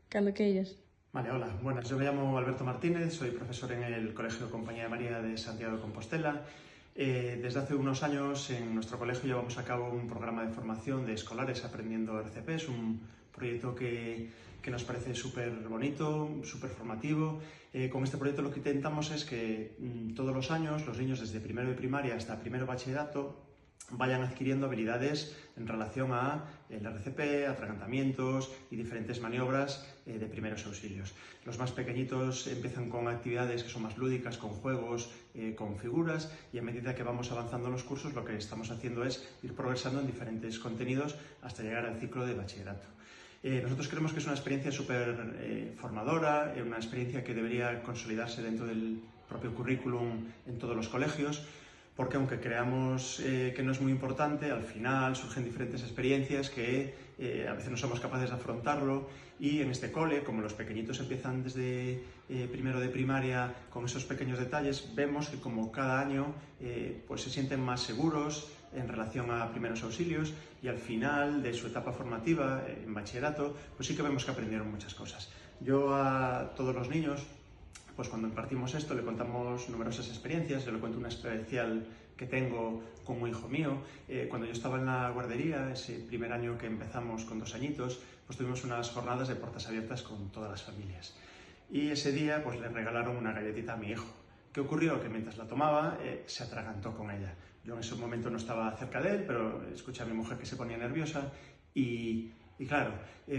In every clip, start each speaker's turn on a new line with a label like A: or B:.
A: Cando queiras.
B: Vale, hola, buenas. Yo me llamo Alberto Martínez, soy profesor en el Colegio Compañía de María de Santiago de Compostela. Desde hace unos años en nuestro colegio llevamos a cabo un programa de formación de escolares aprendiendo RCP. Es un proyecto que nos parece súper bonito, súper formativo. Con este proyecto lo que intentamos es que todos los años los niños desde primero de primaria hasta primero de bachillerato vayan adquiriendo habilidades en relación a el RCP, atragantamientos y diferentes maniobras de primeros auxilios. Los más pequeñitos empiezan con actividades que son más lúdicas, con juegos, con figuras, y a medida que vamos avanzando en los cursos lo que estamos haciendo es ir progresando en diferentes contenidos hasta llegar al ciclo de bachillerato. Nosotros creemos que es una experiencia súper formadora, una experiencia que debería consolidarse dentro del propio currículum en todos los colegios, porque aunque creamos que no es muy importante, al final surgen diferentes experiencias que a veces no somos capaces de afrontarlo, y en este cole, como los pequeñitos empiezan desde primero de primaria con esos pequeños detalles, vemos que como cada año pues se sienten más seguros en relación a primeros auxilios, y al final de su etapa formativa en bachillerato, pues sí que vemos que aprendieron muchas cosas. Yo a todos los niños, pues cuando impartimos esto le contamos numerosas experiencias. Yo le cuento una especial que tengo con un hijo mío. Cuando yo estaba en la guardería, ese primer año que empezamos con 2 añitos, pues tuvimos unas jornadas de puertas abiertas con todas las familias. Y ese día pues le regalaron una galletita a mi hijo. ¿Qué ocurrió? Que mientras la tomaba se atragantó con ella. Yo en ese momento no estaba cerca de él, pero escuché a mi mujer que se ponía nerviosa y claro,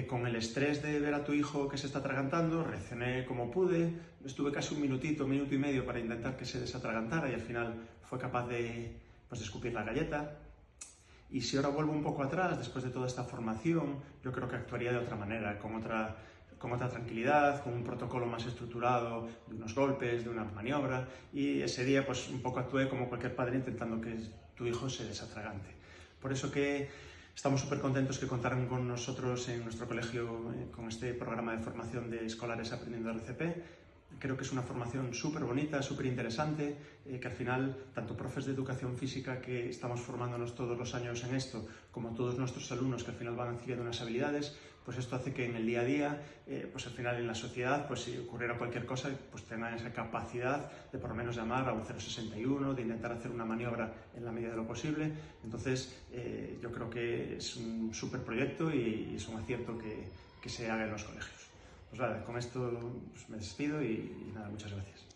B: con el estrés de ver a tu hijo que se está atragantando, reaccioné como pude, estuve casi un minutito, un minuto y medio para intentar que se desatragantara, y al final fue capaz de escupir la galleta. Y si ahora vuelvo un poco atrás, después de toda esta formación, yo creo que actuaría de otra manera, con otra tranquilidad, con un protocolo más estructurado, de unos golpes, de una maniobra, y ese día pues un poco actué como cualquier padre intentando que tu hijo se desatragante. Por eso que estamos súper contentos que contaran con nosotros en nuestro colegio con este programa de formación de escolares aprendiendo RCP. Creo que es una formación súper bonita, súper interesante, que al final, tanto profes de educación física que estamos formándonos todos los años en esto, como todos nuestros alumnos que al final van adquiriendo unas habilidades, pues esto hace que en el día a día, pues al final en la sociedad, pues si ocurriera cualquier cosa, pues tengan esa capacidad de por lo menos llamar a un 061, de intentar hacer una maniobra en la medida de lo posible. Entonces, yo creo que es un súper proyecto y es un acierto que se haga en los colegios. Pues vale, con esto pues me despido y nada, muchas gracias.